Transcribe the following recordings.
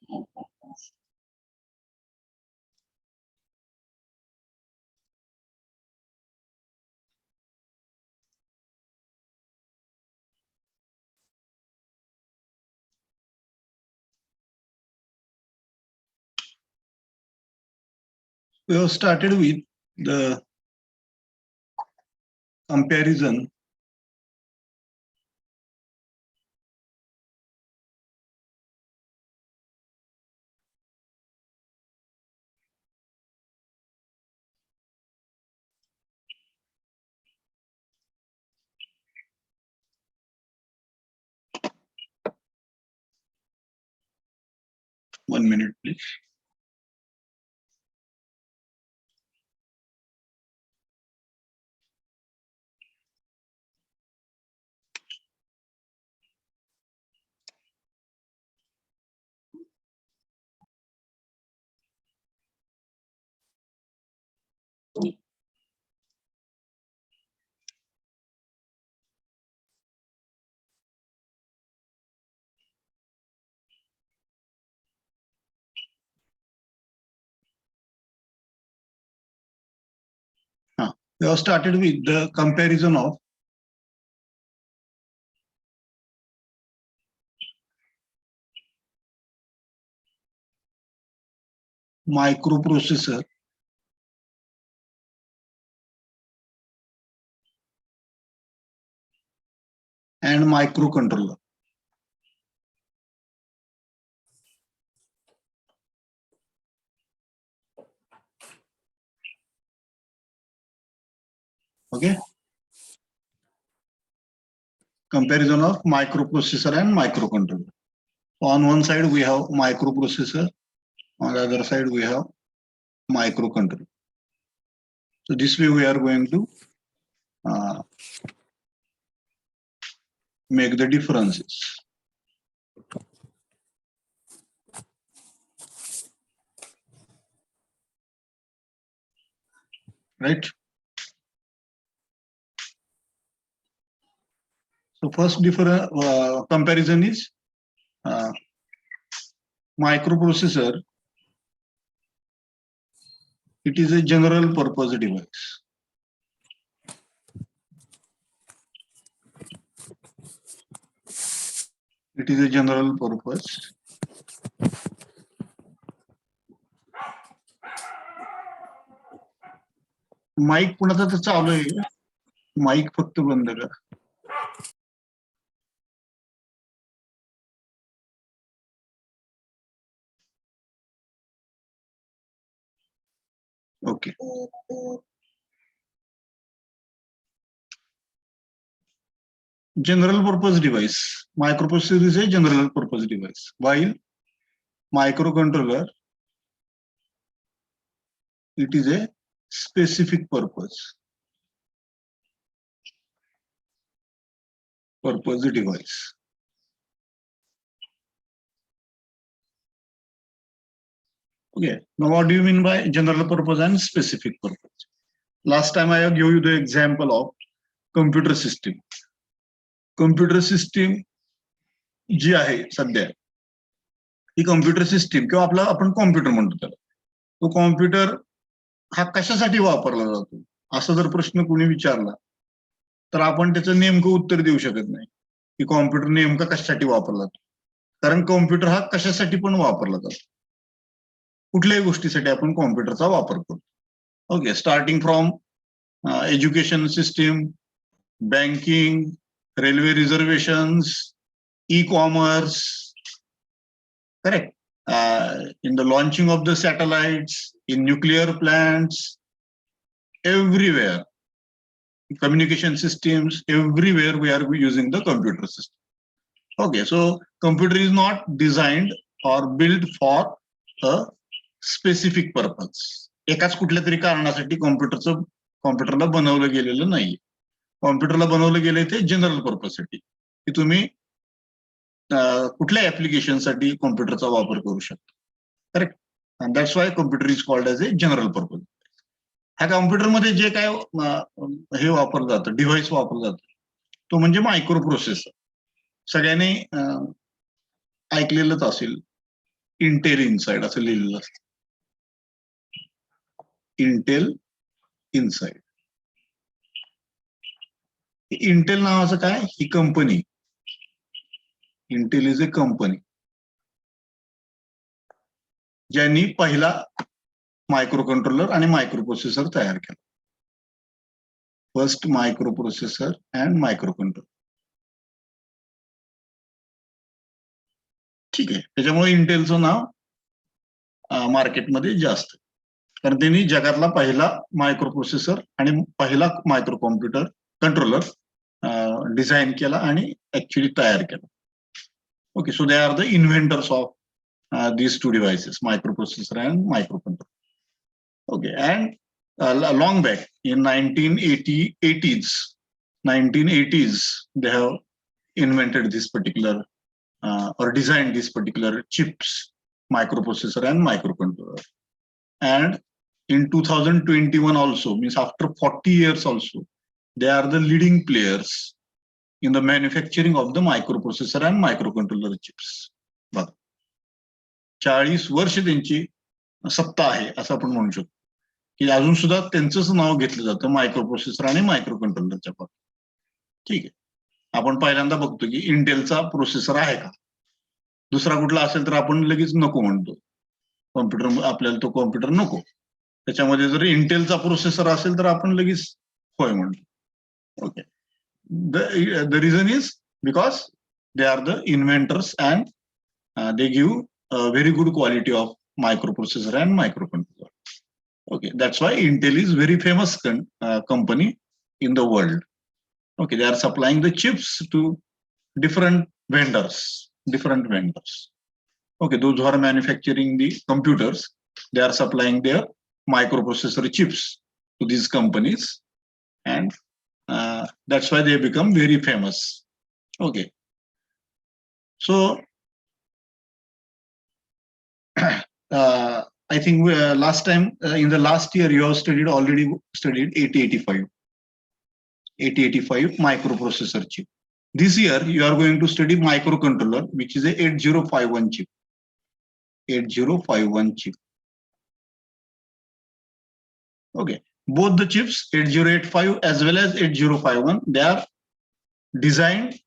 We have started with the comparison One minute, please. We have started with the comparison of microprocessor and microcontroller. Okay. Comparison of microprocessor and microcontroller. On one side we have microprocessor, on the other side we have microcontroller. So this way we are going to make the differences. Right? So first comparison is microprocessor. It is a general purpose device. It is a general purpose. Mike पुन्हा तर चालू आहे. Mic फक्त बंद करा. Okay. General purpose device. Microprocessor is a general purpose device, while microcontroller, it is a specific purpose device. Okay. Now, what do you mean by general purpose and specific purpose? Last time I have given you the example of computer system. Computer system जी आहे सध्या ही computer system किंवा आपला आपण computer म्हणतो त्याला, तो computer हा कशासाठी वापरला जातो असं जर प्रश्न कोणी विचारला तर आपण त्याचं नेमकं उत्तर देऊ शकत नाही की कॉम्प्युटर नेमका कशासाठी वापरला जातो. कारण कॉम्प्युटर हा कशासाठी पण वापरला जातो. कुठल्याही गोष्टीसाठी आपण कॉम्प्युटरचा वापर करतो. Okay. Starting from education system, banking, railway reservations, e-commerce, correct? In the launching of the satellites, in nuclear plants, everywhere, communication systems, everywhere we are using the computer system. Okay, so computer is not designed or built for a specific purpose. एकाच कुठल्या तरी कारणासाठी कॉम्प्युटरला बनवलं गेलेलं नाही. कॉम्प्युटरला बनवलं गेलंय ते जनरल पर्पजसाठी की तुम्ही कुठल्या ऍप्लिकेशनसाठी कॉम्प्युटरचा वापर करू शकता. Correct. And that's why computer is called as a general purpose. ह्या कॉम्प्युटरमध्ये जे काय हे वापरलं जातं, डिव्हाइस वापरलं जातं, तो म्हणजे मायक्रो प्रोसेसर. सगळ्यांनी ऐकलेलंच असेल इंटेल इनसाइड असं लिहिलेलं असतं. Intel inside. इंटेल नावाचं काय, ही company, Intel is a company ज्यांनी पहिला मायक्रो कंट्रोलर आणि मायक्रो प्रोसेसर तयार केला. First microprocessor and microcontroller. ठीक आहे, त्याच्यामुळे इंटेलचं नाव मार्केटमध्ये जास्त, कारण त्यांनी जगातला पहिला मायक्रो प्रोसेसर आणि पहिला मायक्रो कॉम्प्युटर कंट्रोलर डिझाईन केला आणि ऍक्च्युली तयार केला. Okay, so they are the inventors of these two devices, microprocessor and microcontroller. Okay, and long back in 1980s, they have invented this particular or designed these particular chips, microprocessor and microcontroller. And in 2021 also, means after 40 years also, they are the leading players in the manufacturing of the microprocessor and microcontroller chips. बघा, 40 वर्ष त्यांची सत्ता आहे असं आपण म्हणू शकतो, की अजून सुद्धा त्यांचंच नाव घेतलं जातं मायक्रोप्रोसेसर आणि मायक्रो कंट्रोलरच्या बाबतीत. ठीक आहे, आपण पहिल्यांदा बघतो की इंटेलचा प्रोसेसर आहे का, दुसरा कुठला असेल तर आपण लगेच नको म्हणतो, कॉम्प्युटर आपल्याला तो कॉम्प्युटर नको. त्याच्यामध्ये जर इंटेलचा प्रोसेसर असेल तर आपण लगेच होय म्हणतो. Okay, the reason is because they are the inventors and they give a very good quality of microprocessor and microcontroller. Okay, that's why Intel is very famous company in the world. Okay, they are supplying the chips to different vendors. Okay, those who are manufacturing the computers, they are supplying their microprocessor chips to these companies, and that's why they become very famous. Okay, so I think last time in the last year you have already studied 8085 microprocessor chip. This year you are going to study microcontroller, which is a 8051 chip. 8051 chip. Okay, both the chips 8085 as well as 8051, they are designed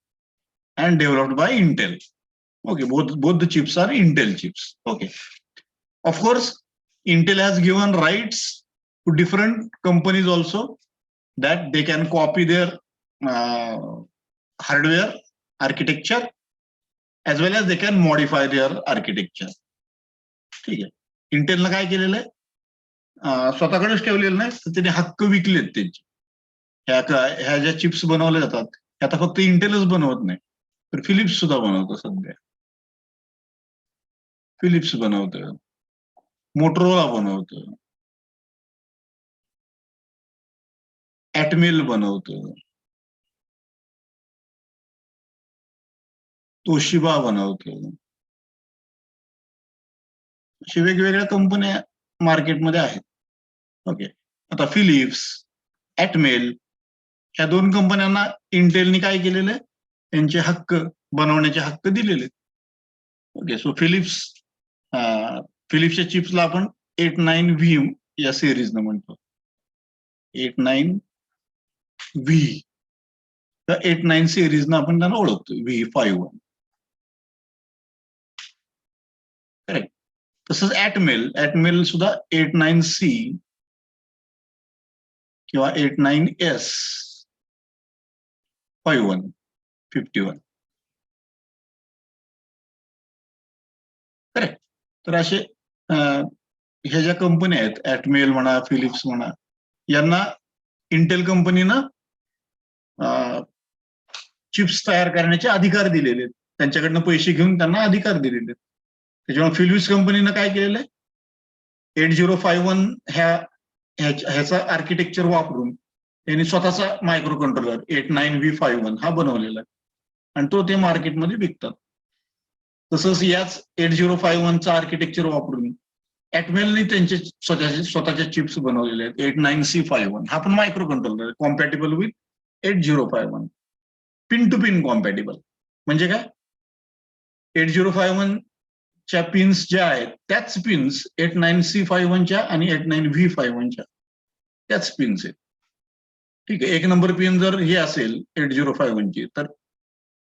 and developed by Intel. Okay, both the chips are Intel chips. Okay, of course Intel has given rights to different companies also, that they can copy their hardware architecture as well as they can modify their architecture. ठीक आहे, इंटेलनं काय केलेलं आहे, स्वतःकडेच ठेवलेलं नाही तर त्यांनी हक्क विकलेत त्यांचे. ह्या ज्या चिप्स बनवल्या जातात आता फक्त इंटेलच बनवत नाही, तर फिलिप्स सुद्धा बनवतं. सध्या फिलिप्स बनवतं, मोटरोला बनवतं, ऍटमेल बनवतं, तोशिबा बनवतं. अशी वेगवेगळ्या कंपन्या मार्केटमध्ये आहेत. ओके, आता फिलिप्स, ऍटमेल ह्या दोन कंपन्यांना इंटेलनी काय केलेलं आहे, त्यांचे हक्क बनवण्याचे हक्क दिलेले. ओके, सो फिलिप्सच्या चिप्सला आपण 89V या सिरीजनं म्हणतो. 89V, तर 89 सिरीजनं आपण त्यांना ओळखतो, V51. करेक्ट. तसंच ऍटमेल सुद्धा 89C किंवा 89S51. करेक्ट. तर असे ह्या ज्या कंपन्या आहेत, ऍटमेल म्हणा, फिलिप्स म्हणा, यांना इंटेल कंपनीनं चिप्स तयार करण्याचे अधिकार दिलेले आहेत. त्यांच्याकडनं पैसे घेऊन त्यांना अधिकार दिलेले आहेत. त्याच्यामुळे फिलिप्स कंपनीनं काय केलेलं आहे, 8051 ह्याचा आर्किटेक्चर वापरून त्यांनी स्वतःचा मायक्रो कंट्रोलर 89V51 हा बनवलेला आहे आणि तो ते मार्केटमध्ये विकतात. तसंच याच 8051चा आर्किटेक्चर वापरून ऍटमेलने त्यांचे स्वतःच्या चिप्स बनवलेले आहेत. 89C51 हा पण मायक्रो कंट्रोलर आहे, कॉम्पॅटेबल विथ 8051, पिन टू पिन कॉम्पॅटेबल. म्हणजे काय, 8051 च्या पिन्स ज्या आहेत त्याच पिन्स 89C51च्या आणि 89V51च्या त्याच पिन्स आहेत. ठीक आहे, 1 नंबर पिन जर हे असेल 8051ची तर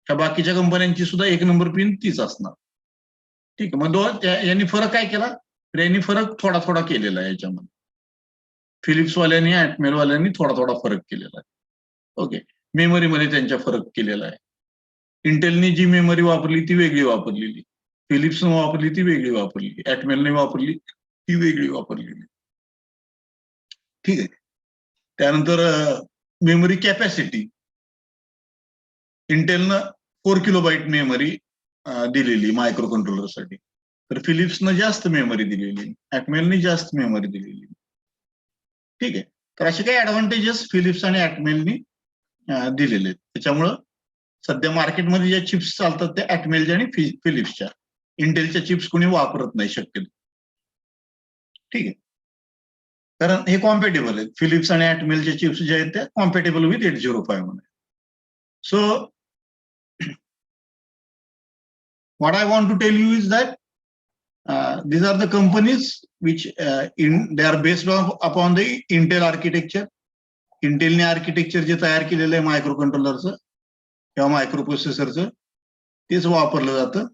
ह्या बाकीच्या कंपन्यांची सुद्धा 1 नंबर पिन तीच असणार. ठीक आहे, मग यांनी फरक काय केला? तर यांनी फरक थोडा थोडा केलेला आहे याच्यामध्ये. फिलिप्सवाल्यांनी ॲटमेलवाल्यांनी थोडा थोडा फरक केलेला आहे. ओके, मेमरीमध्ये त्यांच्या फरक केलेला आहे. इंटेलनी जी मेमरी वापरली ती वेगळी वापरलेली, फिलिप्सने वापरली ती वेगळी वापरली, ॲटमेलने वापरली ती वेगळी वापरलेली. ठीक आहे, त्यानंतर मेमरी कॅपॅसिटी इंटेलनं 4 किलोबाईट मेमरी दिलेली मायक्रो कंट्रोलरसाठी, तर फिलिप्सनं जास्त मेमरी दिलेली, ॲटमेलने जास्त मेमरी दिलेली. ठीक आहे, तर असे काही ऍडव्हान्टेजेस फिलिप्स आणि ॲटमेलनी दिलेले आहेत. त्याच्यामुळं सध्या मार्केटमध्ये ज्या चिप्स चालतात त्या ॲटमेलच्या आणि फिलिप्सच्या, इंटेलच्या चिप्स कोणी वापरत नाही शक्यतो. ठीक आहे, कारण हे कॉम्पॅटेबल आहेत. फिलिप्स आणि ॲटमेलच्या चिप्स ज्या आहेत त्या compatible with 8051. So what I want to tell you is that these are the companies which they are based upon the Intel architecture. इंटेलने आर्किटेक्चर जे तयार केलेलं आहे मायक्रो कंट्रोलरचं किंवा मायक्रो प्रोसेसरचं तेच वापरलं जातं.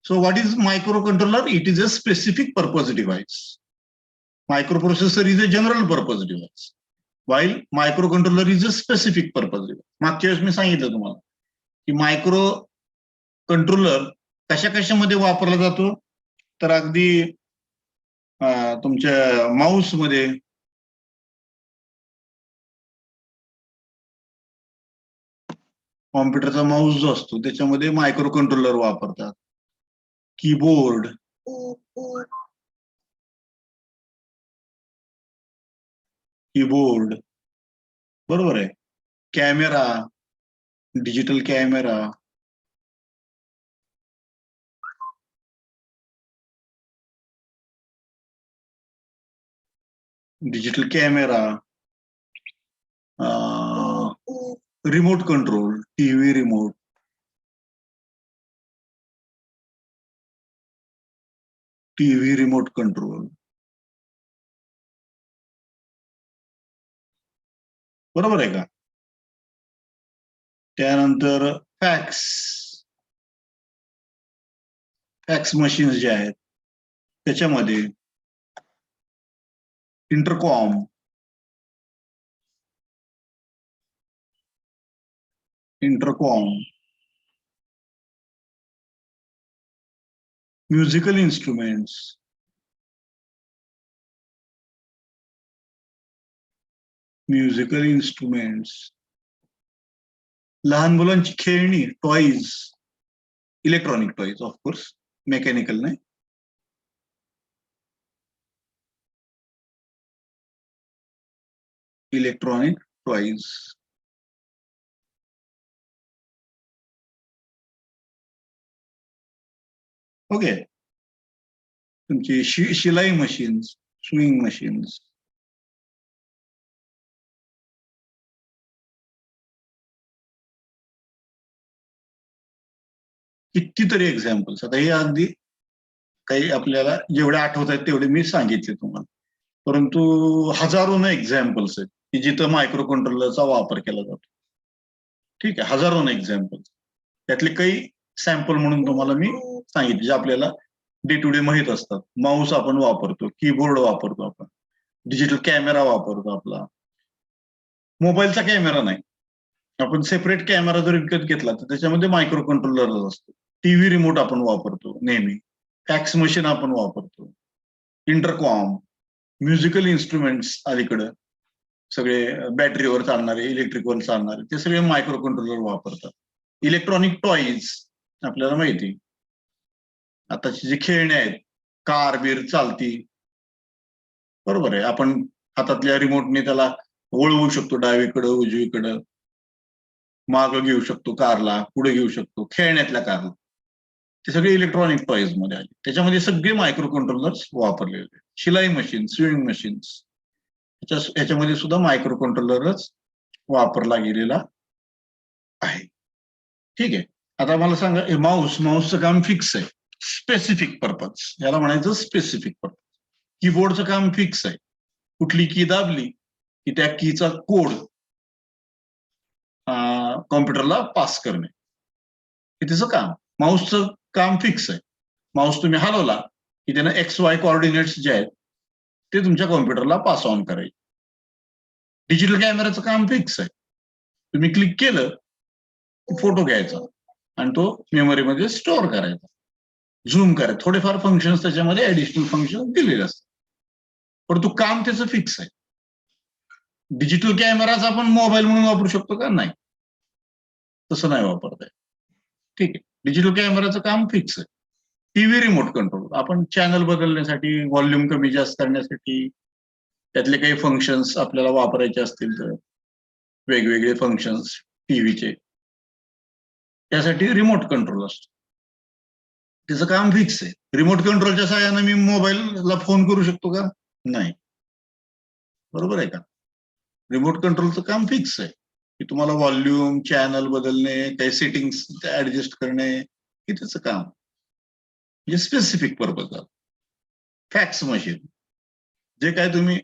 So what is microcontroller? It is a specific purpose device. Microprocessor is a general purpose device, while microcontroller is a specific purpose device. मागच्या वेळेस मी सांगितलं तुम्हाला की मायक्रो कंट्रोलर कशा कशामध्ये वापरला जातो, तर अगदी तुमच्या माऊस मध्ये, कॉम्प्युटरचा माऊस जो असतो त्याच्यामध्ये मायक्रो कंट्रोलर वापरतात. कीबोर्ड, बरोबर आहे, camera, digital camera, remote control, TV remote, control, बरोबर आहे का? त्यानंतर फॅक्स मशीन्स जे आहेत त्याच्यामध्ये इंटरकॉम, म्युझिकल इन्स्ट्रुमेंट्स, लहान मुलांची खेळणी, toys, electronic toys, of course mechanical नाही, इलेक्ट्रॉनिक टॉईज. ओके, तुमची शिलाई मशीन्स, स्विंग मशीन्स, कितीतरी एक्झाम्पल्स. आता हे अगदी काही आपल्याला जेवढे आठवत आहेत तेवढे मी सांगितले तुम्हाला, परंतु हजारोनं एक्झाम्पल्स आहेत की जिथं मायक्रो कंट्रोलरचा वापर केला जातो. ठीक आहे, हजारोनं एक्झाम्पल्स, त्यातले काही सॅम्पल म्हणून तुम्हाला मी सांगितले जे आपल्याला डे टू डे माहीत असतात. माऊस आपण वापरतो, कीबोर्ड वापरतो, आपण डिजिटल कॅमेरा वापरतो. आपला मोबाईलचा कॅमेरा नाही, आपण सेपरेट कॅमेरा जर विकत घेतला तर त्याच्यामध्ये मायक्रो कंट्रोलर असतो. टीव्ही रिमोट आपण वापरतो नेहमी, फॅक्स मशीन आपण वापरतो, इंटरकॉम, म्युझिकल इन्स्ट्रुमेंट्स अलीकडं सगळे बॅटरीवर चालणारे, इलेक्ट्रिकवर चालणारे ते सगळे मायक्रो कंट्रोलर वापरतात. इलेक्ट्रॉनिक टॉईज आपल्याला माहिती, आताची जी खेळणी आहेत, कार बीर चालती, बरोबर आहे, आपण हातातल्या रिमोटने त्याला वळवू शकतो, डावीकडं उजवीकडं, मागं घेऊ शकतो कारला, पुढे घेऊ शकतो, खेळण्यातल्या कारला, ते सगळे इलेक्ट्रॉनिक टॉईज मध्ये आले. त्याच्यामध्ये सगळे मायक्रो कंट्रोलर्स वापरलेले. शिलाई मशीन, स्विंग मशीन्स, ह्याच्यामध्ये सुद्धा मायक्रो कंट्रोलरच वापरला गेलेला आहे. ठीक आहे. आता मला सांगा, माऊसचं काम फिक्स आहे, स्पेसिफिक पर्पज, याला म्हणायचं स्पेसिफिक पर्पज. कीबोर्डचं काम फिक्स आहे, कुठली की दाबली की त्या कीचा कोड कॉम्प्युटरला पास करणे, हे त्याचं काम. माऊसचं काम फिक्स आहे, माऊस तुम्ही हलवला की त्यानं XY कोऑर्डिनेट्स जे आहेत ते तुमच्या कॉम्प्युटरला पास ऑन करायचे. डिजिटल कॅमेराचं काम फिक्स आहे, तुम्ही क्लिक केलं फोटो घ्यायचा आणि तो मेमरीमध्ये स्टोअर करायचा, झूम करायचं, थोडेफार फंक्शन्स त्याच्यामध्ये ऍडिशनल फंक्शन दिलेले असतात, परंतु काम त्याचं फिक्स आहे. डिजिटल कॅमेराच आपण मोबाईल म्हणून वापरू शकतो का? नाही, तसं नाही वापरता येत. ठीक आहे. डिजिटल कॅमेराचं काम फिक्स आहे. टीव्ही रिमोट कंट्रोल, आपण चॅनल बदलण्यासाठी, व्हॉल्यूम कमी जास्त करण्यासाठी, त्यातले काही फंक्शन्स आपल्याला वापरायचे असतील तर वेगवेगळे फंक्शन्स टीव्हीचे, त्यासाठी रिमोट कंट्रोल असतो, त्याचं काम फिक्स आहे. रिमोट कंट्रोलच्या सहाय्याने मी मोबाईलला फोन करू शकतो का? नाही, बरोबर आहे का? रिमोट कंट्रोलचं काम फिक्स आहे की तुम्हाला व्हॉल्यूम, चॅनल बदलणे, काही सेटिंग्स ऍडजस्ट करणे, हे त्याचं काम, म्हणजे स्पेसिफिक पर्पज झालं. फॅक्स मशीन, जे काय तुम्ही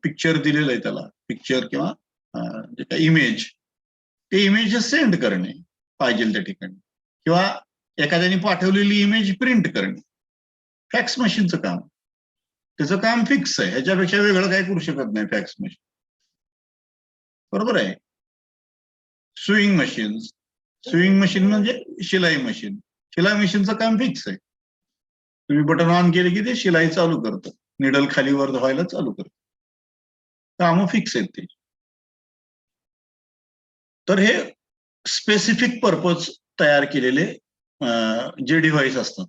पिक्चर दिलेलं आहे त्याला, पिक्चर किंवा जे काय इमेज, ते इमेज सेंड करणे पाहिजे त्या ठिकाणी, किंवा एखाद्याने पाठवलेली इमेज प्रिंट करणे, फॅक्स मशीनचं काम, त्याचं काम फिक्स आहे. ह्याच्यापेक्षा वेगळं काय करू शकत नाही फॅक्स मशीन, बरोबर आहे. स्विंग मशीन, स्विंग मशीन म्हणजे शिलाई मशीन, शिलाई मशीनचं काम फिक्स आहे, तुम्ही बटन ऑन केले की ते शिलाई चालू करतं, निडल खाली वर व्हायला चालू करतं, कामं फिक्स आहेत ते. तर हे स्पेसिफिक पर्पज तयार केलेले जे डिव्हाइस असतात,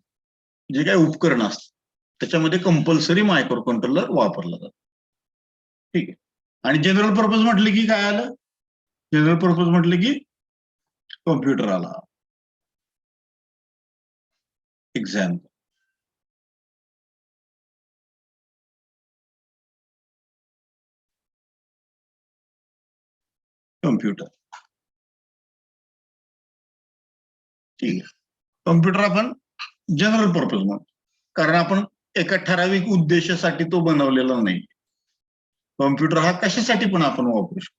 जे काही उपकरण असतात, त्याच्यामध्ये कंपल्सरी मायक्रो कंट्रोलर वापरला जातो. ठीक आहे. आणि जनरल पर्पज म्हटले की काय आलं? जनरल पर्पज म्हटले की कॉम्प्युटर आला. Example, computer. ठीक आहे. कम्प्युटर आपण जनरल पर्पज म्हणतो, कारण आपण एका ठराविक उद्देशासाठी तो बनवलेला नाही. कॉम्प्युटर हा कशासाठी पण आपण वापरू शकतो.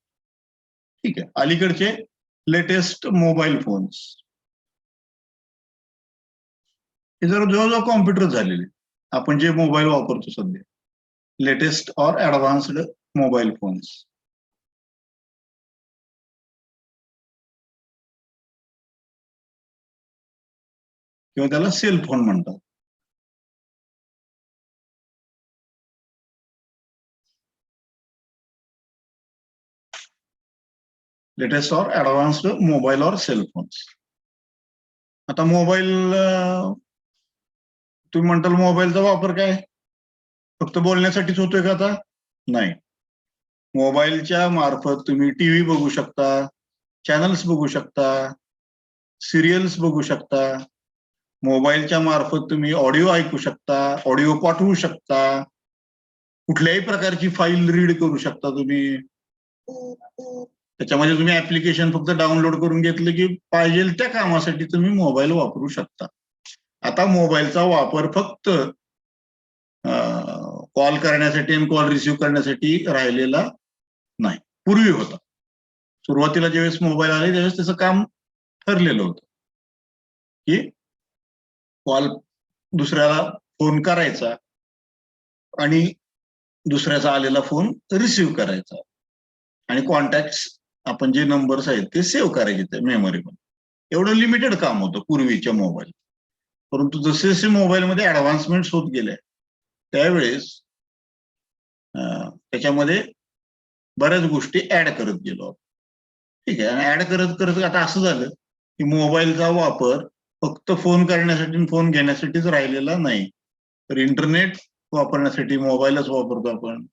ठीक आहे. अलीकडचे लेटेस्ट मोबाईल फोन्स, हे जर जवळजवळ कॉम्प्युटर झालेले, आपण जे मोबाईल वापरतो सध्या, लेटेस्ट और ऍडव्हान्स्ड मोबाईल फोन्स, किंवा त्याला सेल फोन म्हणतात. लेटेस्ट और ऍडव्हान्स्ड मोबाईल और सेल फोन्स. आता मोबाईल, तुम्ही म्हणताल मोबाईलचा वापर काय फक्त बोलण्यासाठीच होतोय का? आता नाही, मोबाईलच्या मार्फत तुम्ही टीव्ही बघू शकता, चॅनल्स बघू शकता, सिरियल्स बघू शकता, मोबाईलच्या मार्फत तुम्ही ऑडिओ ऐकू शकता, ऑडिओ पाठवू शकता, कुठल्याही प्रकारची फाईल रीड करू शकता तुम्ही. त्याच्यामध्ये तुम्ही ऍप्लिकेशन फक्त डाउनलोड करून घेतलं की पाहिजे त्या कामासाठी तुम्ही मोबाईल वापरू शकता. आता मोबाईलचा वापर फक्त कॉल करण्यासाठी आणि कॉल रिसिव्ह करण्यासाठी राहिलेला नाही, पूर्वी होता. सुरुवातीला ज्यावेळेस मोबाईल आले त्यावेळेस त्याचं काम ठरलेलं होतं की कॉल दुसऱ्याला फोन करायचा आणि दुसऱ्याचा आलेला फोन रिसिव्ह करायचा, आणि कॉन्टॅक्ट आपण जे नंबर्स आहेत ते सेव्ह करायचे त्या मेमरीमध्ये. एवढं लिमिटेड काम होतं पूर्वीच्या मोबाईल. परंतु जसे जसे मोबाईलमध्ये ऍडव्हान्समेंट होत गेले त्यावेळेस त्याच्यामध्ये बऱ्याच गोष्टी ऍड करत गेलो. ठीक आहे. आणि ऍड करत करत आता असं झालं की मोबाईलचा वापर फक्त फोन करण्यासाठी, फोन घेण्यासाठीच राहिलेला नाही, तर इंटरनेट वापरण्यासाठी मोबाईलच वापरतो आपण.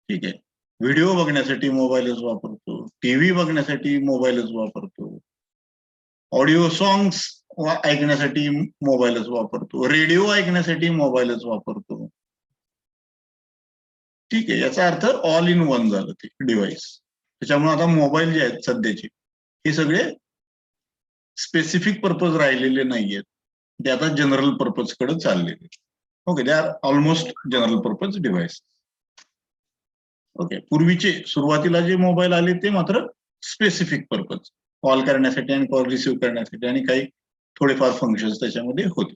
ठीक आहे. व्हिडिओ बघण्यासाठी मोबाईलच वापरतो, टीव्ही बघण्यासाठी मोबाईलच वापरतो, ऑडिओ सॉंग्स ऐकण्यासाठी मोबाईलच वापरतो, रेडिओ ऐकण्यासाठी मोबाईलच वापरतो. ठीक आहे. याचा अर्थ ऑल इन वन झालं ते डिव्हाइस. त्याच्यामुळे आता मोबाईल जे आहेत सध्याचे हे सगळे स्पेसिफिक पर्पज राहिलेले नाहीयेत, ते आता जनरल पर्पज कडे चाललेले. Okay, they are almost general purpose device. Okay, पूर्वीचे सुरुवातीला जे मोबाईल आले ते मात्र स्पेसिफिक पर्पज, कॉल करण्यासाठी आणि कॉल रिसिव्ह करण्यासाठी आणि काही थोडेफार फंक्शन्स त्याच्यामध्ये होते,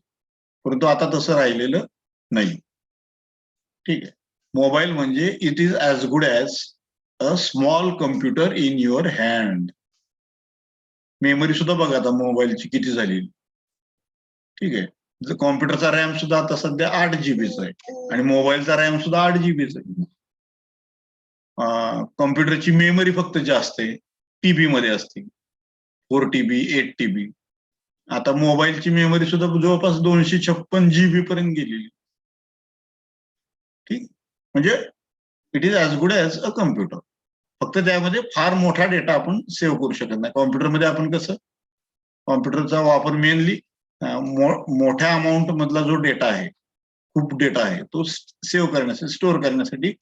परंतु आता तसं राहिलेलं नाही. ठीक आहे, मोबाईल म्हणजे it is as good as a small computer in your hand. Memory सुद्धा बघा आता मोबाईलची किती झाली. ठीक आहे, कॉम्प्युटरचा रॅम सुद्धा आता सध्या 8 जीबीचा आहे आणि मोबाईलचा रॅम सुद्धा 8 जीबीचा आहे. कॉम्प्युटरची मेमरी फक्त जास्त आहे, टीबी मध्ये असते, 4 TB 8 TB. आता मोबाईलची मेमरी सुद्धा जवळपास 256 GB पर्यंत गेलेली. ठीक, म्हणजे it is as good as a computer. फक्त त्यामध्ये फार मोठा डेटा आपण सेव्ह करू शकत नाही. कॉम्प्युटरमध्ये आपण कसं, कॉम्प्युटरचा वापर मेनली मोठ्या अमाऊंट मधला जो डेटा आहे, खूप डेटा आहे, तो सेव्ह करण्यासाठी, स्टोअर करण्यासाठी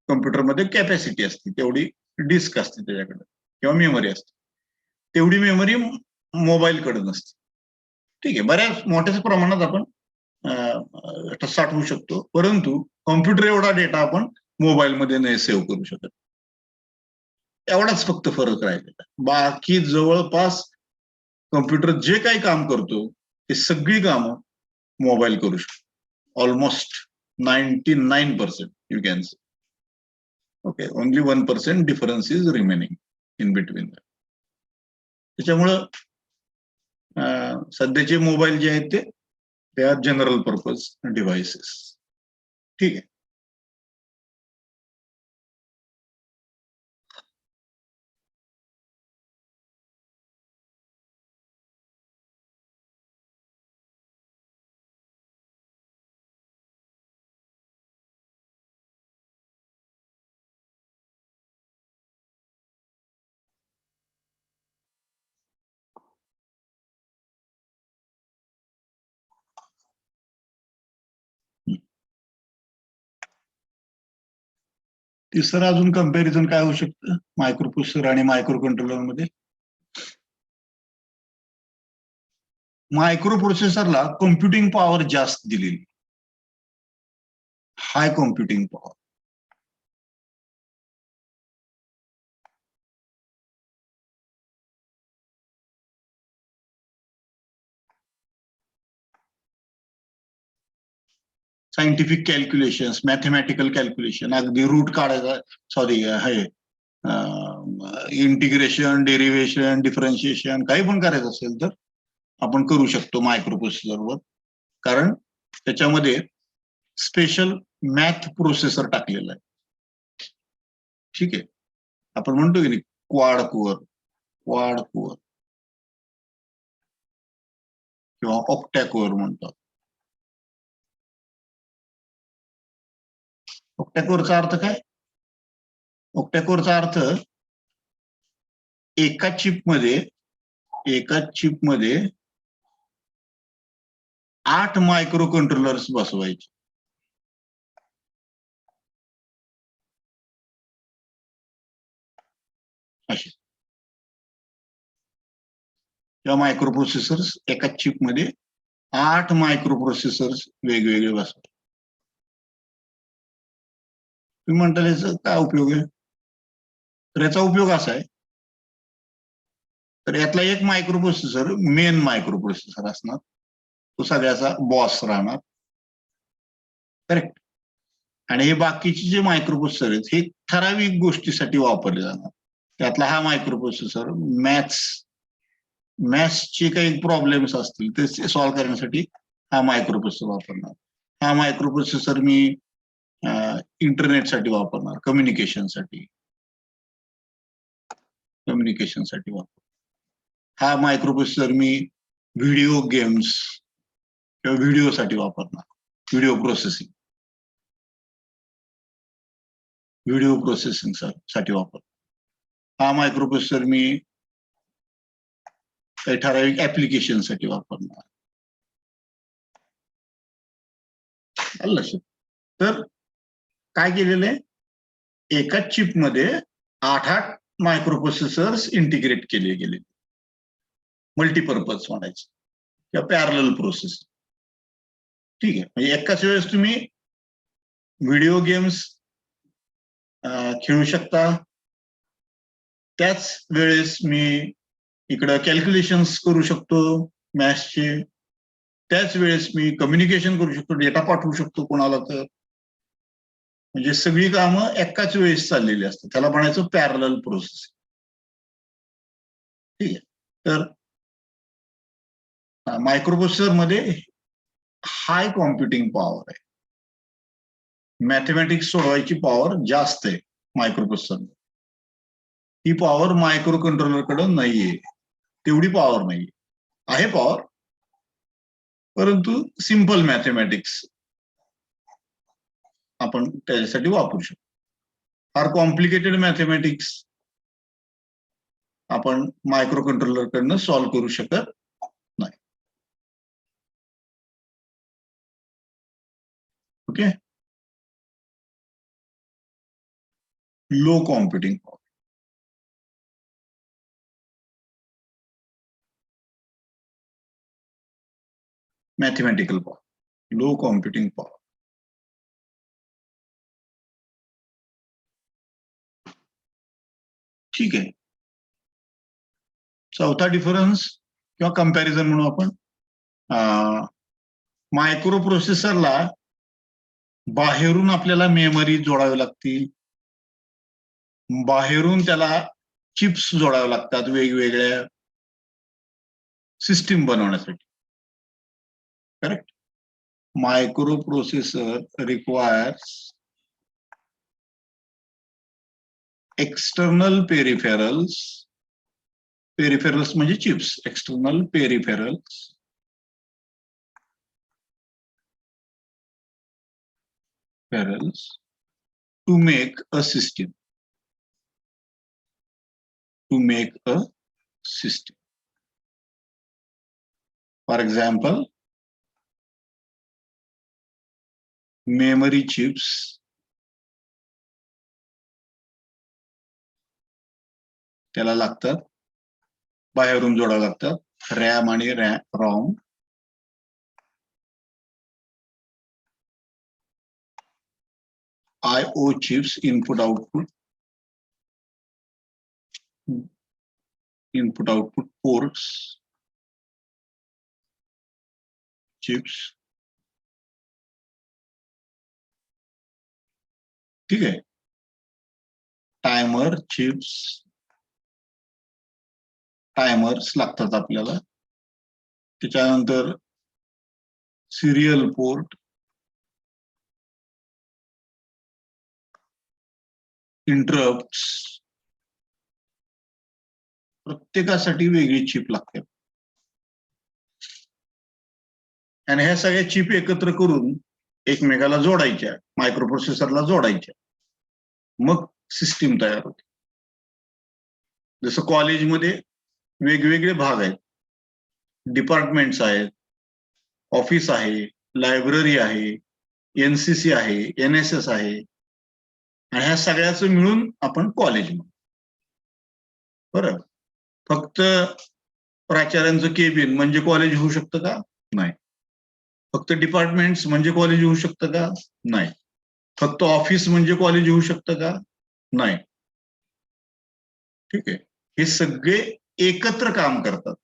कम्प्युटरमध्ये कॅपॅसिटी असते, तेवढी डिस्क असते त्याच्याकडे किंवा मेमरी असते, तेवढी मेमरी मोबाईलकडे नसते. ठीक आहे, बऱ्याच मोठ्याच प्रमाणात आपण साठवू शकतो, परंतु कॉम्प्युटर एवढा डेटा आपण मोबाईलमध्ये नाही सेव्ह करू शकत. एवढाच फक्त फरक राहिलेला. बाकी जवळपास कम्प्युटर जे काही काम करतो ते सगळी कामं मोबाईल करू शकतो. Almost 99% you can say. Okay, only 1% difference is remaining in between. त्याच्यामुळं सध्याचे मोबाईल जे आहेत ते आर जनरल पर्पज डिव्हाइसेस. ठीक आहे, तिसरं अजून कंपॅरिझन काय होऊ शकतं मायक्रो प्रोसेसर आणि मायक्रो कंट्रोलर मध्ये. मायक्रो प्रोसेसरला कम्प्युटिंग पॉवर जास्त दिलेली, high computing power. Scientific calculation, mathematical calculation, अगदी रूट काढायचा, सॉरी हे इंटिग्रेशन, डेरिव्हेशन, डिफरन्शिएशन काही पण करायचं असेल तर आपण करू शकतो मायक्रो प्रोसेसरवर, कारण त्याच्यामध्ये स्पेशल मॅथ प्रोसेसर टाकलेला आहे. ठीक आहे, आपण म्हणतो की क्वाड कोअर किंवा ऑक्टा कोअर म्हणतात. ऑक्टा कोअरचा अर्थ काय? ऑक्टा कोअरचा अर्थ एका चिपमध्ये 8 मायक्रो कंट्रोलर्स बसवायचे. असे या मायक्रो प्रोसेसर्स एका चिपमध्ये 8 मायक्रो प्रोसेसर्स वेगवेगळे बसवायचे. तुम्ही म्हणता याचा काय उपयोग आहे? तर याचा उपयोग असा आहे, तर यातला एक micro processor main micro processor असणार, तो सगळ्याचा बॉस राहणार. करेक्ट. आणि हे बाकीचे जे मायक्रो प्रोसेसर आहेत हे ठराविक गोष्टीसाठी वापरले जाणार. त्यातला हा मायक्रो प्रोसेसर मॅथ्सचे काही प्रॉब्लेम्स असतील ते सॉल्व्ह करण्यासाठी हा मायक्रो प्रोसेसर वापरणार. हा मायक्रो प्रोसेसर मी इंटरनेटसाठी वापरणार, कम्युनिकेशनसाठी वापरणार. हा मायक्रो प्रोसेसर मी व्हिडिओ गेम्स किंवा व्हिडिओसाठी वापरणार, व्हिडिओ प्रोसेसिंग साठी वापरणार. हा मायक्रो प्रोसेसर मी काही ठराविक ऍप्लिकेशनसाठी वापरणार. लक्षात. तर काय केलेलं आहे, एकाच चिपमध्ये 8 मायक्रोप्रोसेसर्स इंटिग्रेट केले गेले, मल्टीपर्पज म्हणायचे किंवा पॅरलल प्रोसेस. ठीक आहे, म्हणजे एकाच वेळेस तुम्ही व्हिडिओ गेम्स खेळू शकता, त्याच वेळेस मी इकडं कॅल्क्युलेशन्स करू शकतो मॅथ्सचे, त्याच वेळेस मी कम्युनिकेशन करू शकतो, डेटा पाठवू शकतो कोणाला तर. म्हणजे सगळी कामं एकाच वेळेस चाललेली असतात, त्याला म्हणायचं पॅरलल प्रोसेस. ठीक आहे, तर मायक्रोप्रोसेसर मध्ये हाय कॉम्प्युटिंग पॉवर आहे, मॅथमॅटिक्स सोडवायची पॉवर जास्त आहे मायक्रोप्रोसेसर. ही पॉवर मायक्रो कंट्रोलरकडे नाहीये, तेवढी पॉवर नाहीये. आहे पॉवर, परंतु सिंपल मॅथमॅटिक्स आपण त्याच्यासाठी वापरू शकतो. फार कॉम्प्लिकेटेड मॅथमॅटिक्स आपण मायक्रो कंट्रोलरकडनं सॉल्व्ह करू शकत नाही. Okay, low computing power. Mathematical power, low computing power. ठीक आहे, चौथा डिफरन्स किंवा कंपॅरिझन म्हणून आपण, मायक्रो प्रोसेसरला बाहेरून आपल्याला मेमरी जोडावी लागते, बाहेरून त्याला चिप्स जोडावे लागतात वेगवेगळ्या सिस्टीम बनवण्यासाठी. Correct, microprocessor requires external peripherals, peripherals म्हणजे chips, external peripherals to make a system, to make a system. For example, memory chips, त्याला लागतात, बाहेरून जोडावं लागतात, रॅम आणि ROM. IO chips, input output ports, chips. ठीक आहे, टायमर चिप्स, टायमर्स लागतात आपल्याला. त्याच्यानंतर सिरियल पोर्ट, इंटरप्ट्स, प्रत्येकासाठी वेगळी चिप लागते. आणि ह्या सगळ्या चिप एकत्र करून एकमेकाला जोडायच्या, मायक्रोप्रोसेसरला जोडायच्या, मग सिस्टीम तयार होते. जसं कॉलेजमध्ये वेगवेगळे भाग आहेत, डिपार्टमेंट्स आहेत, ऑफिस आहे, लायब्ररी आहे, NCC आहे, NSS आहे, आणि ह्या सगळ्याचं मिळून आपण कॉलेज म्हणतो. बरं, फक्त प्राचार्यांचं केबिन म्हणजे कॉलेज होऊ शकतं का? नाही. फक्त डिपार्टमेंट्स म्हणजे कॉलेज होऊ शकतं का? नाही. फक्त ऑफिस म्हणजे कॉलेज होऊ शकतं का? नाही. ठीक आहे, हे सगळे एकत्र काम करतात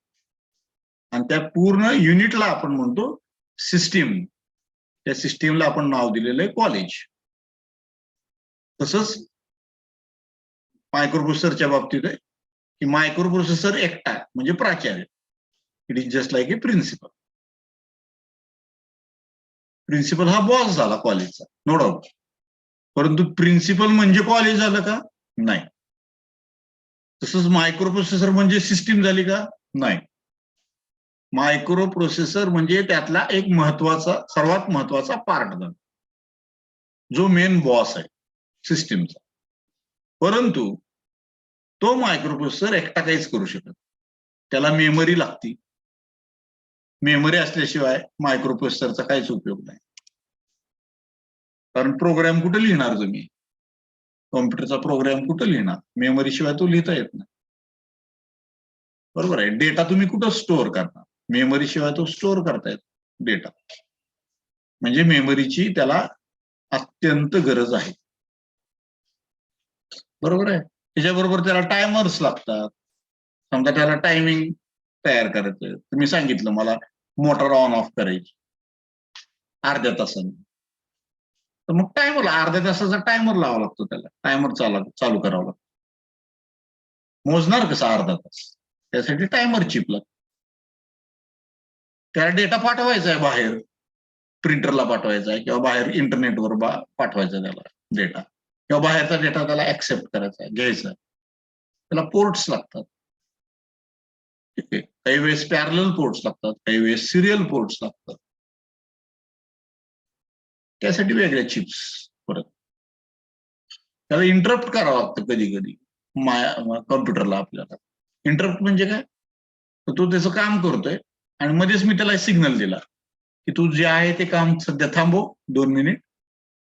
आणि त्या पूर्ण युनिटला आपण म्हणतो सिस्टीम. त्या सिस्टीमला आपण नाव दिलेलं आहे कॉलेज. तसंच मायक्रोप्रोसेसरच्या बाबतीत आहे की मायक्रोप्रोसेसर एकटा म्हणजे प्राचार्य, it is just like a principal. Principal हा बॉस झाला कॉलेजचा, नो डाऊट, परंतु प्रिन्सिपल म्हणजे कॉलेज झालं का? नाही. तसंच मायक्रोप्रोसेसर म्हणजे सिस्टीम झाली का? नाही. मायक्रोप्रोसेसर म्हणजे त्यातला एक महत्वाचा, सर्वात महत्वाचा पार्ट झाला, जो मेन बॉस आहे सिस्टीमचा. परंतु तो मायक्रोप्रोसेसर एकटा काहीच करू शकत, त्याला मेमरी लागती. मेमरी असल्याशिवाय मायक्रोप्रोसेसरचा काहीच उपयोग नाही, कारण प्रोग्राम कुठे लिहिणार तुम्ही? कॉम्प्युटरचा प्रोग्राम कुठं लिहिणार? मेमरी शिवाय तो लिहिता येत नाही. बरोबर आहे. डेटा तुम्ही कुठं स्टोअर करणार? मेमरी शिवाय तो स्टोअर करता येत डेटा. म्हणजे मेमरीची त्याला अत्यंत गरज आहे. बरोबर आहे. त्याच्याबरोबर त्याला टायमर्स लागतात. समजा त्याला टायमिंग तयार करायचं. तुम्ही सांगितलं मला मोटर ऑन ऑफ करायची अर्ध्या तासाने. तर मग टायमर अर्ध्या तासाचा टायमर लावावा लागतो त्याला. टायमर चालू करावा लागतो. मोजणार कसा अर्धा तास? त्यासाठी टायमर चिप लागतो. त्याला डेटा पाठवायचा आहे बाहेर, प्रिंटरला पाठवायचा आहे किंवा बाहेर इंटरनेटवर पाठवायचा त्याला डेटा किंवा बाहेरचा डेटा त्याला ऍक्सेप्ट करायचा आहे, घ्यायचा आहे. त्याला पोर्ट्स लागतात. ठीक आहे. काही वेळेस पॅरलल पोर्ट्स लागतात, काही वेळेस सिरियल पोर्ट्स लागतात. त्यासाठी वेगळ्या चिप्स परत. त्याला इंटरप्ट करावं लागतं कधी कधी कॉम्प्युटरला आपल्याला. इंटरप्ट म्हणजे काय? तर तो त्याचं काम करतोय आणि मध्येच मी त्याला सिग्नल दिला की तू जे आहे ते काम सध्या थांबव 2 मिनिट,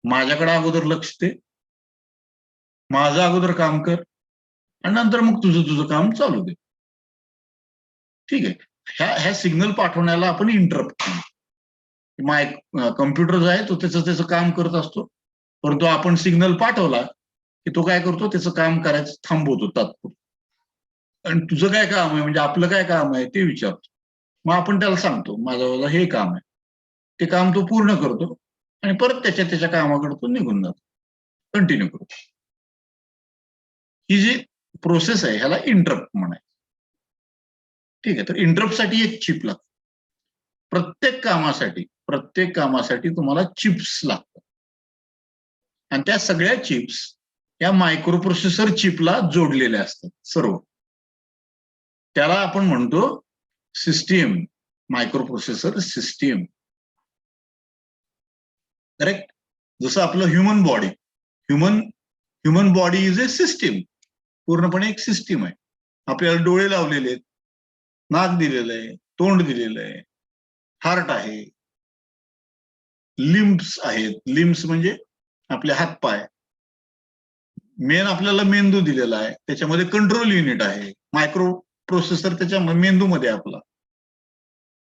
माझ्याकडे अगोदर लक्ष दे, माझं अगोदर काम कर आणि नंतर मग तुझं काम चालू दे. ठीक आहे. ह्या सिग्नल पाठवण्याला आपण इंटरप्ट कम्प्युटर जो आहे तो त्याचं काम करत असतो, परंतु आपण सिग्नल पाठवला की तो काय करतो, त्याचं काम करायचं थांबवतो तात्पुरतं. आणि तुझं काय काम आहे, म्हणजे आपलं काय काम आहे ते विचारतो. मग आपण त्याला सांगतो माझं हे काम आहे. ते काम तो पूर्ण करतो आणि परत त्याच्या कामाकडे तो निघून जातो, कंटिन्यू करतो. ही जी प्रोसेस आहे ह्याला इंटरप्ट म्हणायचं. ठीक आहे. तर इंटरप्टसाठी एक चिप लागते. प्रत्येक कामासाठी तुम्हाला चिप्स लागतात आणि त्या सगळ्या चिप्स या मायक्रो प्रोसेसर चिपला जोडलेल्या असतात सर्व. त्याला आपण म्हणतो system, micro processor system. Correct. जसं आपलं human body is a system. पूर्णपणे एक सिस्टीम आहे. आपल्याला डोळे लावलेले आहेत, नाक दिलेलं आहे, तोंड दिलेलं आहे, हार्ट आहे, लिम्ब्स आहेत. लिम्ब्स म्हणजे आपले हातपाय. मेन आपल्याला मेंदू दिलेला आहे, त्याच्यामध्ये कंट्रोल युनिट आहे, मायक्रो प्रोसेसर त्याच्या मेंदूमध्ये आपला.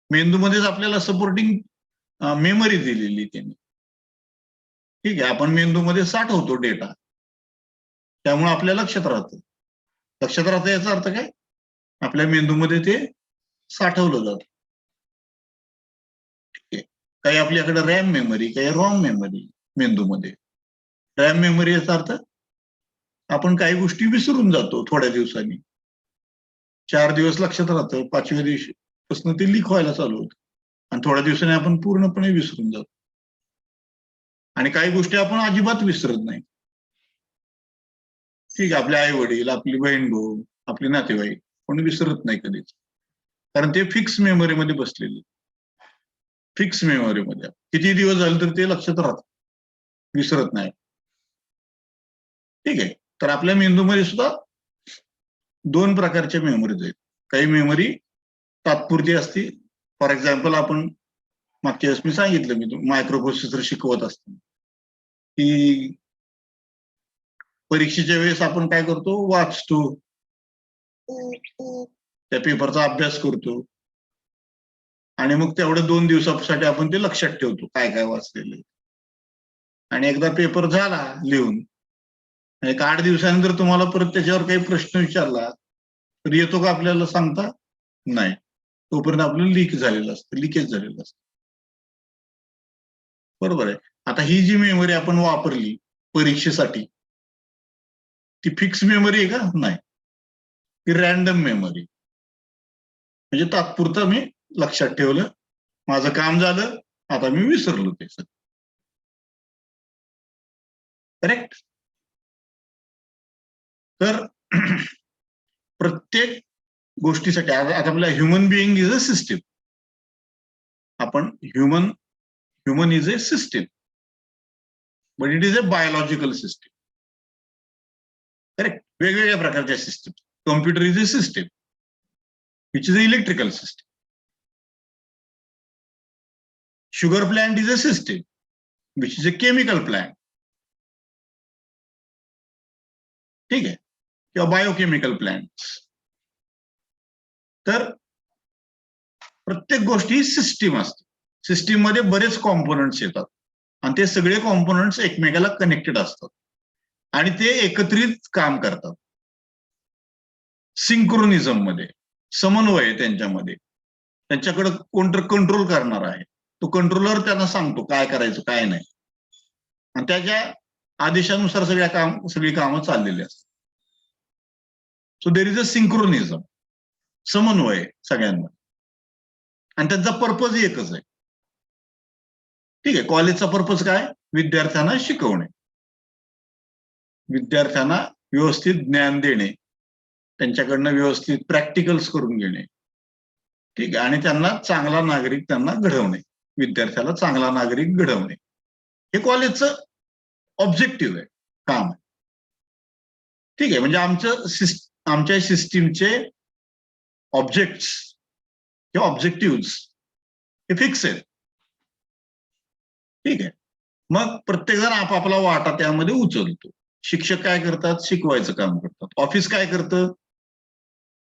मेंदूमध्येच आपल्याला सपोर्टिंग मेमरी दिलेली त्यांनी. ठीक आहे. आपण मेंदूमध्ये साठवतो डेटा, त्यामुळे आपल्या लक्षात राहतं. लक्षात राहतं याचा अर्थ काय? आपल्या मेंदूमध्ये ते साठवलं जातं. ठीक आहे. काही आपल्याकडे रॅम मेमरी, काही रॉम मेमरी मेंदूमध्ये. रॅम मेमरी याचा अर्थ आपण काही गोष्टी विसरून जातो थोड्या दिवसांनी. 4 दिवस लक्षात राहतं, 5व्या दिवशी पासून ते लीक व्हायला चालू होतं आणि थोड्या दिवसांनी आपण पूर्णपणे विसरून जातो. आणि काही गोष्टी आपण अजिबात विसरत नाही. ठीक आहे. आपले आई वडील, आपली बहीण भाऊ, आपले नातेवाईक कोणी विसरत नाही कधीच, कारण ते फिक्स मेमरीमध्ये बसलेले. फिक्स मेमरीमध्ये किती दिवस झाले तर ते लक्षात राहतं, विसरत नाही. ठीक आहे. तर आपल्या मेंदूमध्ये सुद्धा 2 प्रकारच्या मेमरीज आहेत. काही मेमरी तात्पुरती असते. फॉर एक्झाम्पल आपण मागच्या वेळेस मी सांगितलं, मी मायक्रो प्रोसेसर शिकवत असताना की परीक्षेच्या वेळेस आपण काय करतो, वाचतो, त्या पेपरचा अभ्यास करतो आणि मग तेवढ्या 2 दिवसासाठी आपण ते लक्षात ठेवतो काय काय वाचलेलं. आणि एकदा पेपर झाला लिहून, एक 8 दिवसानंतर तुम्हाला परत त्याच्यावर काही प्रश्न विचारला तर येतो का आपल्याला सांगता? नाही. तोपर्यंत आपलं लिकेज झालेलं असतं. बरोबर आहे. आता ही जी मेमरी आपण वापरली परीक्षेसाठी, ती फिक्स मेमरी आहे का? नाही. ती रॅन्डम मेमरी. म्हणजे तात्पुरतं मी लक्षात ठेवलं, माझं काम झालं, आता मी विसरलो ते सगळं. करेक्ट. तर प्रत्येक गोष्टीसाठी आता आपल्या human being is a system. आपण human is a system, but it is a biological system. Correct. वेगवेगळ्या प्रकारच्या system. Computer is a system which is a electrical system. Sugar plant is a system which is a chemical plant. ठीक आहे, किंवा biochemical plants. तर प्रत्येक गोष्टी system असते. System मध्ये बरेच कॉम्पोनंट्स येतात आणि ते सगळे कॉम्पोनंट्स एकमेकाला कनेक्टेड असतात आणि ते एकत्रित काम करतात. सिंक्रोनिझम मध्ये समन्वय आहे त्यांच्यामध्ये. त्यांच्याकडे कोणतर कंट्रोल करणार आहे, तो कंट्रोलर त्यांना सांगतो काय करायचं काय नाही आणि त्याच्या आदेशानुसार सगळी कामं चाललेली असतात. सो देर इज अ सिंक्रोनिझम, समन्वय सगळ्यांना, आणि त्यांचा पर्पज एकच आहे. ठीक आहे, कॉलेजचा पर्पज काय? विद्यार्थ्यांना शिकवणे, विद्यार्थ्यांना व्यवस्थित ज्ञान देणे, त्यांच्याकडनं व्यवस्थित प्रॅक्टिकल्स करून घेणे. ठीक आहे, आणि त्यांना चांगला नागरिक त्यांना घडवणे, विद्यार्थ्याला चांगला नागरिक घडवणे, हे कॉलेजचं ऑब्जेक्टिव्ह आहे, काम आहे. ठीक आहे, म्हणजे आमच्या सिस्टीमचे ऑब्जेक्ट्स किंवा ऑब्जेक्टिव्ह हे फिक्स आहेत. ठीक आहे, मग प्रत्येक जण आपापला वाटा त्यामध्ये उचलतो. शिक्षक काय करतात? शिकवायचं काम करतात. ऑफिस काय करतं?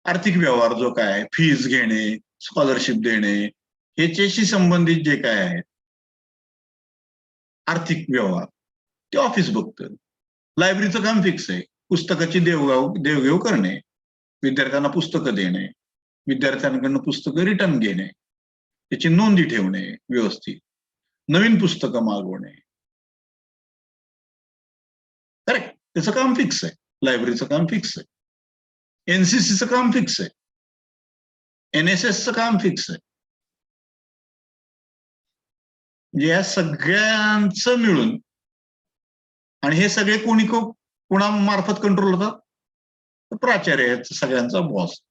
आर्थिक व्यवहार जो काय आहे, फीज घेणे, स्कॉलरशिप देणे, ह्याच्याशी संबंधित जे काय आहे आर्थिक व्यवहार, ते ऑफिस बघतं. लायब्ररीचं काम फिक्स आहे, पुस्तकाची देवघेव करणे, विद्यार्थ्यांना पुस्तकं देणे, विद्यार्थ्यांकडनं पुस्तकं रिटर्न घेणे, त्याची नोंदी ठेवणे व्यवस्थित, नवीन पुस्तकं मागवणे. करेक्ट, त्याचं काम फिक्स आहे. लायब्ररीचं काम फिक्स आहे, एनसीसीचं काम फिक्स आहे, एनएसएसचं काम फिक्स आहे. या सगळ्यांचं मिळून, आणि हे सगळे कोणामार्फत कंट्रोल होतात? प्राचार्य आहेत सगळ्यांचा बॉस,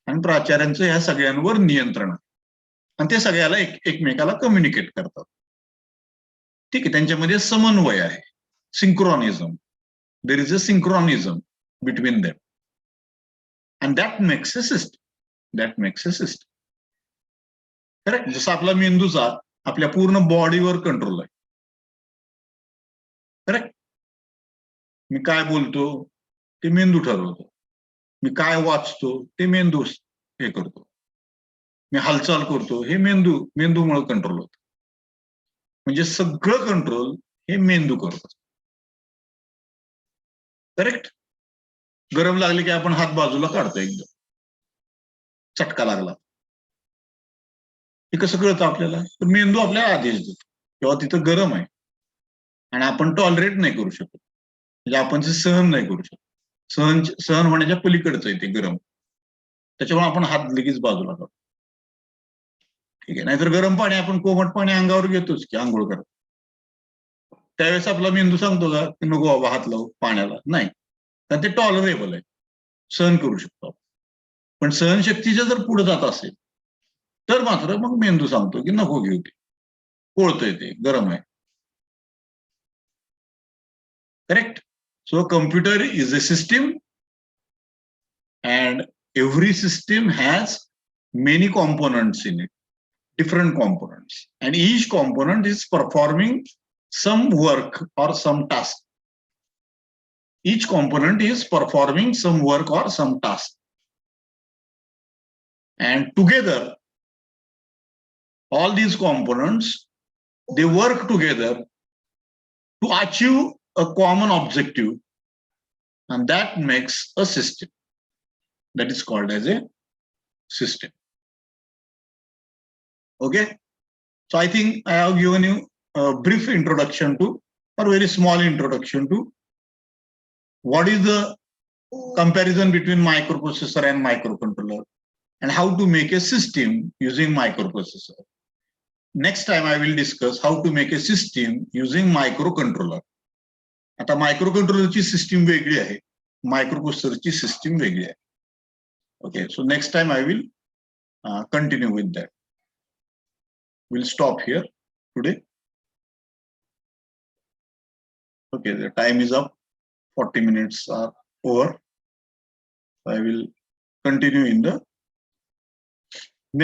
आणि प्राचार्यांचं ह्या सगळ्यांवर नियंत्रण आहे आणि ते सगळ्याला एकमेकाला कम्युनिकेट करतात. ठीक आहे, त्यांच्यामध्ये समन्वय आहे, सिंक्रोनिझम. There is a सिंक्रोनिझम between them and that makes a system. Correct, जसं आपला मेंदूचा आपल्या पूर्ण बॉडीवर कंट्रोल आहे. करेक्ट, मी काय बोलतो ते मेंदू ठरवतो, मी काय वाचतो ते मेंदू हे करतो, मी हालचाल करतो हे मेंदूमुळे कंट्रोल होतं. म्हणजे सगळं कंट्रोल हे मेंदू करतो. करेक्ट, गरम लागले की आपण हात बाजूला काढतो, एकदम चटका लागला, हे कसं कळतं आपल्याला? तर मेंदू आपल्याला आदेश देतो किंवा तिथं गरम आहे आणि आपण टॉलरेट नाही करू शकत, म्हणजे आपण ते सहन नाही करू शकत. सहन होण्याच्या पलीकडचं आहे ते गरम, त्याच्यामुळे आपण हात लगेच बाजूला काढतो. ठीक आहे, नाहीतर गरम पाणी आपण कोमट पाणी अंगावर घेतोच की आंघोळ करत, त्यावेळेस आपला मेंदू सांगतो का की नको बाबा हात लावू पाण्याला? नाही, कारण ते टॉलरेबल आहे, सहन करू शकतो. पण सहनशक्तीच्या जर पुढे जात असेल तर मात्र मग मेंदू सांगतो की नको घेऊ, ते पोळतंय, ते गरम आहे. Correct, so computer is a system and every system has many components in it, different components, and each component is performing some work or some task. Each component is performing some work or some task, and together all these components, they work together to achieve a common objective, and that makes a system. That is called as a system. Okay, so I think I have given you a brief introduction to, or very small introduction to, what is the comparison between microprocessor and microcontroller and how to make a system using microprocessor. Next time I will discuss how to make a system using microcontroller. आता मायक्रोकंट्रोलरची system वेगळी आहे, मायक्रोप्रोसेसरची system वेगळी आहे. Okay, so next time I will continue with that. We'll stop here today. Okay, the time is up. 40 minutes are over. I will continue in the